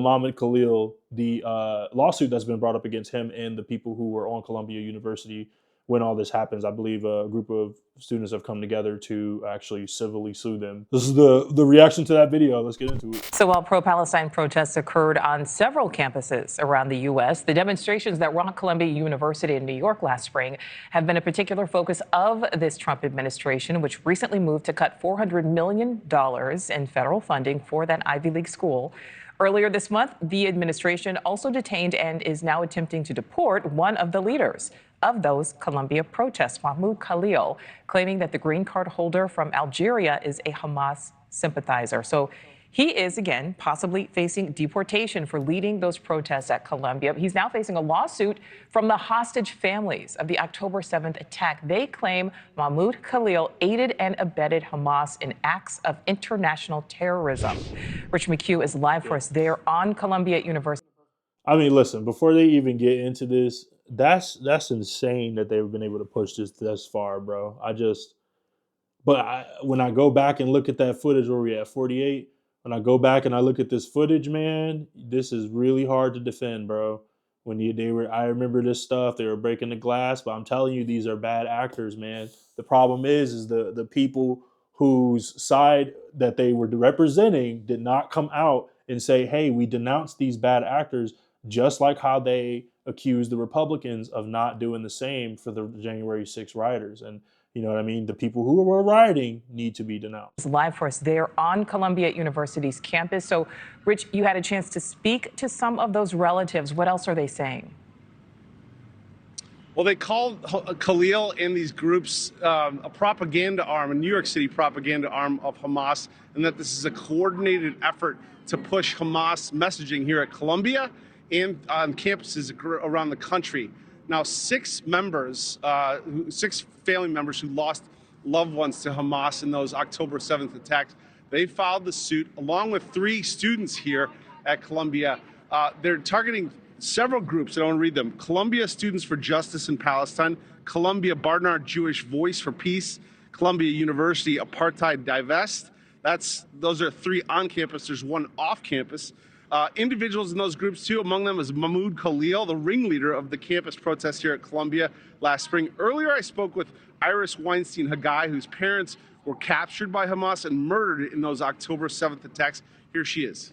Mohammed Kahlil, the lawsuit that's been brought up against him and the people who were on Columbia University when all this happens. I believe a group of students have come together to actually civilly sue them. This is the reaction to that video. Let's get into it. So while pro-Palestine protests occurred on several campuses around the U.S., the demonstrations that rocked Columbia University in New York last spring have been a particular focus of this Trump administration, which recently moved to cut $400 million in federal funding for that Ivy League school. Earlier this month, the administration also detained and is now attempting to deport one of the leaders of those Columbia protests, Mahmoud Kahlil, claiming that the green card holder from Algeria is a Hamas sympathizer. So he is, again, possibly facing deportation for leading those protests at Columbia. He's now facing a lawsuit from the hostage families of the October 7th attack. They claim Mahmoud Kahlil aided and abetted Hamas in acts of international terrorism. Rich McHugh is live for us there on Columbia University. I mean, listen, before they even get into this, that's insane that they've been able to push this far, bro. When I go back and look at that footage where we at 48, when I go back and I look at this footage, man, this is really hard to defend, bro. I remember this stuff. They were breaking the glass, but I'm telling you, these are bad actors, man. The problem is the people whose side that they were representing did not come out and say, hey, we denounce these bad actors, just like how they accused the Republicans of not doing the same for the January 6th rioters. And you know what I mean? The people who were rioting need to be denounced. Live for us there on Columbia University's campus. So, Rich, you had a chance to speak to some of those relatives. What else are they saying? Well, they called Kahlil and these groups a propaganda arm, a New York City propaganda arm of Hamas, and that this is a coordinated effort to push Hamas messaging here at Columbia and on campuses around the country. Now, six family members who lost loved ones to Hamas in those October 7th attacks, they filed the suit along with 3 students here at Columbia. They're targeting several groups. I don't want to read them. Columbia Students for Justice in Palestine, Columbia Barnard Jewish Voice for Peace, Columbia University Apartheid Divest. Those are 3 on campus. There's 1 off campus. Individuals in those groups, too, among them is Mahmoud Kahlil, the ringleader of the campus protest here at Columbia last spring. Earlier, I spoke with Iris Weinstein-Hagai, whose parents were captured by Hamas and murdered in those October 7th attacks. Here she is.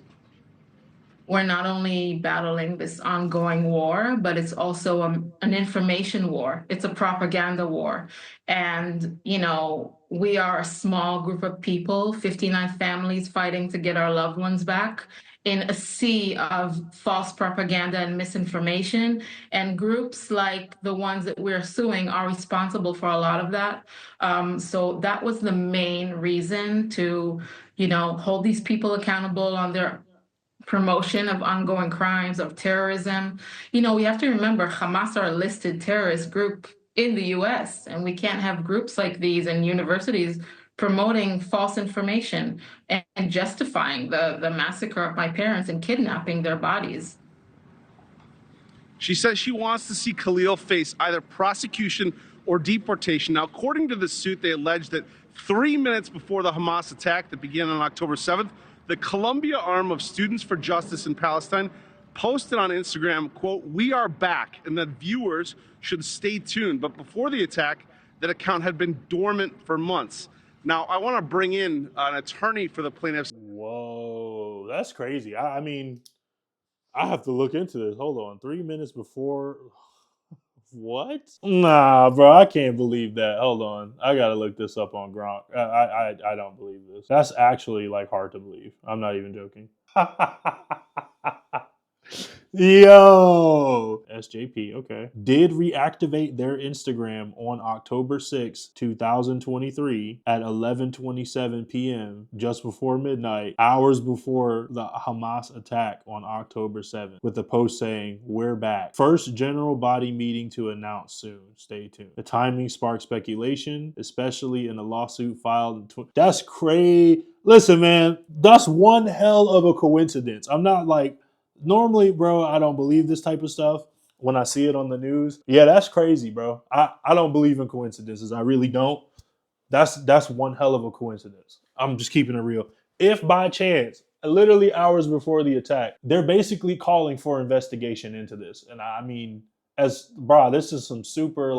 We're not only battling this ongoing war, but it's also an information war. It's a propaganda war. And, you know, we are a small group of people, 59 families fighting to get our loved ones back in a sea of false propaganda and misinformation. And groups like the ones that we're suing are responsible for a lot of that. So that was the main reason to, you know, hold these people accountable on their promotion of ongoing crimes, of terrorism. You know, we have to remember Hamas are a listed terrorist group in the US, and we can't have groups like these in universities promoting false information and justifying the massacre of my parents and kidnapping their bodies. She says she wants to see Kahlil face either prosecution or deportation. Now, according to the suit, they allege that 3 minutes before the Hamas attack that began on October 7th, the Columbia arm of Students for Justice in Palestine posted on Instagram, quote, "We are back," and that viewers should stay tuned. But before the attack, that account had been dormant for months. Now, I want to bring in an attorney for the plaintiffs. Whoa, that's crazy. I mean, I have to look into this. Hold on. 3 minutes before. What? Nah, bro, I can't believe that. Hold on. I got to look this up on Gronk. I don't believe this. That's actually like hard to believe. I'm not even joking. Yo, SJP, okay. Did reactivate their Instagram on October 6, 2023 at 11:27 p.m., just before midnight, hours before the Hamas attack on October 7th, with a post saying, "We're back. First general body meeting to announce soon. Stay tuned." The timing sparked speculation, especially in a lawsuit filed in That's crazy. Listen, man, that's one hell of a coincidence. I'm not like, normally, bro, I don't believe this type of stuff when I see it on the news. Yeah, that's crazy, bro. I don't believe in coincidences. I really don't. That's one hell of a coincidence. I'm just keeping it real. If by chance literally hours before the attack. They're basically calling for investigation into this. And I mean, this is some super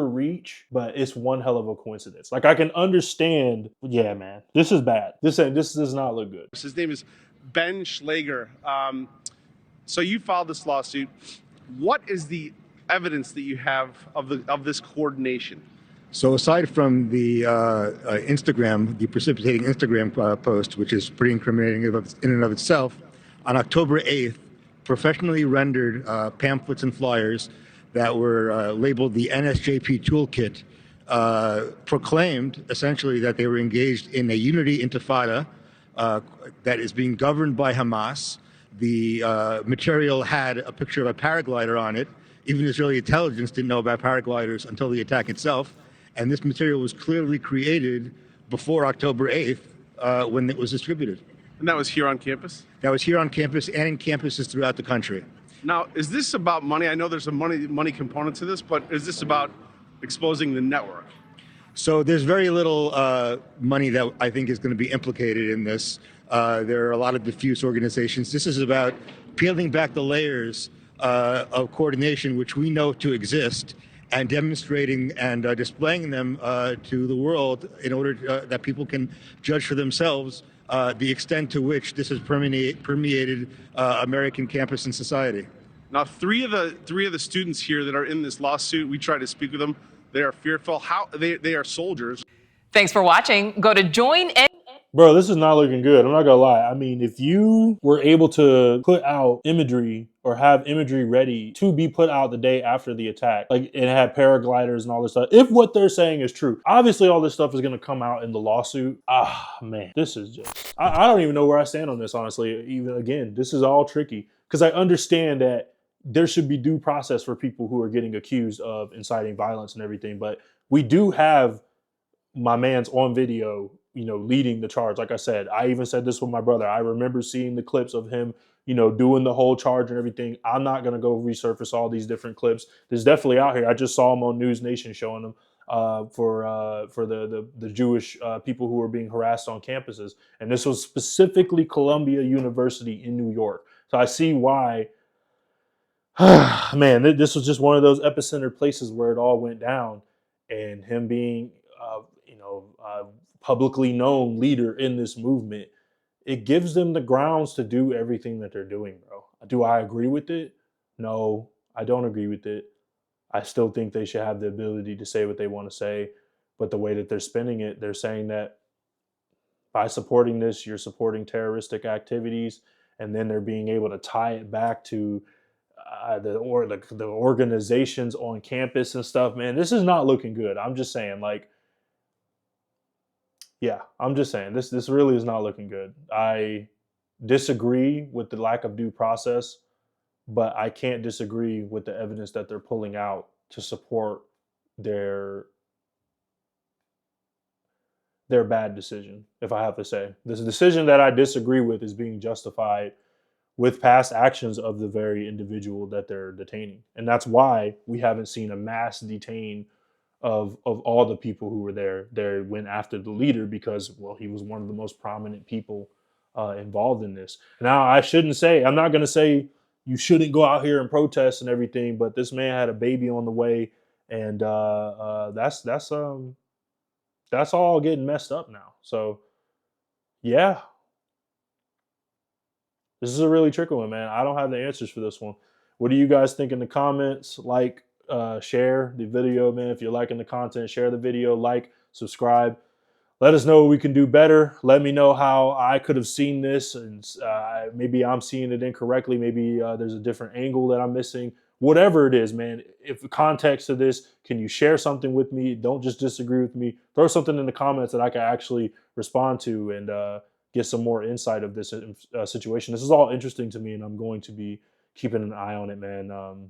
reach, but it's one hell of a coincidence. Like I can understand, yeah, man, this is bad. This does not look good. His name is Ben Schlager. So you filed this lawsuit. What is the evidence that you have of this coordination? So aside from the the precipitating Instagram post, which is pretty incriminating in and of itself, on October 8th, professionally rendered pamphlets and flyers that were labeled the NSJP Toolkit proclaimed essentially that they were engaged in a unity intifada that is being governed by Hamas. The material had a picture of a paraglider on it. Even Israeli intelligence didn't know about paragliders until the attack itself. And this material was clearly created before October 8th when it was distributed. And that was here on campus? That was here on campus and in campuses throughout the country. Now, is this about money? I know there's a money component to this, but is this about exposing the network? So there's very little money that I think is going to be implicated in this. There are a lot of diffuse organizations. This is about peeling back the layers of coordination which we know to exist and demonstrating and displaying them to the world in order that people can judge for themselves the extent to which this has permeated American campus and society. Now, three of the students here that are in this lawsuit, we tried to speak with them. They are fearful. They are soldiers. Thanks for watching. Go to join. Bro, this is not looking good. I'm not gonna lie. I mean, if you were able to put out imagery or have imagery ready to be put out the day after the attack, like it had paragliders and all this stuff, if what they're saying is true, obviously all this stuff is gonna come out in the lawsuit. Man, this is just, I don't even know where I stand on this, honestly. Even again, this is all tricky because I understand that there should be due process for people who are getting accused of inciting violence and everything, but we do have my man's on video, leading the charge. Like I said, I even said this with my brother. I remember seeing the clips of him, doing the whole charge and everything. I'm not going to go resurface all these different clips. There's definitely out here. I just saw him on News Nation showing them for the Jewish people who were being harassed on campuses. And this was specifically Columbia University in New York. So I see why, man, this was just one of those epicenter places where it all went down. And him being, publicly known leader in this movement, it gives them the grounds to do everything that they're doing, bro. Do I agree with it? No, I don't agree with it. I still think they should have the ability to say what they want to say. But the way that they're spinning it, they're saying that by supporting this, you're supporting terroristic activities. And then they're being able to tie it back to the organizations on campus and stuff. Man, this is not looking good. I'm just saying, this really is not looking good. I disagree with the lack of due process, but I can't disagree with the evidence that they're pulling out to support their bad decision, if I have to say. This decision that I disagree with is being justified with past actions of the very individual that they're detaining. And that's why we haven't seen a mass detain of all the people who were there. They went after the leader because, well, he was one of the most prominent people involved in this. Now, I'm not going to say you shouldn't go out here and protest and everything, but this man had a baby on the way, and that's all getting messed up now. So, yeah. This is a really tricky one, man. I don't have the answers for this one. What do you guys think in the comments? Share the video, man. If you're liking the content, share the video, subscribe. Let us know what we can do better. Let me know how I could have seen this, and maybe I'm seeing it incorrectly. Maybe there's a different angle that I'm missing. Whatever it is, man, if the context of this, can you share something with me? Don't just disagree with me. Throw something in the comments that I can actually respond to and get some more insight of this situation. This is all interesting to me, and I'm going to be keeping an eye on it, man.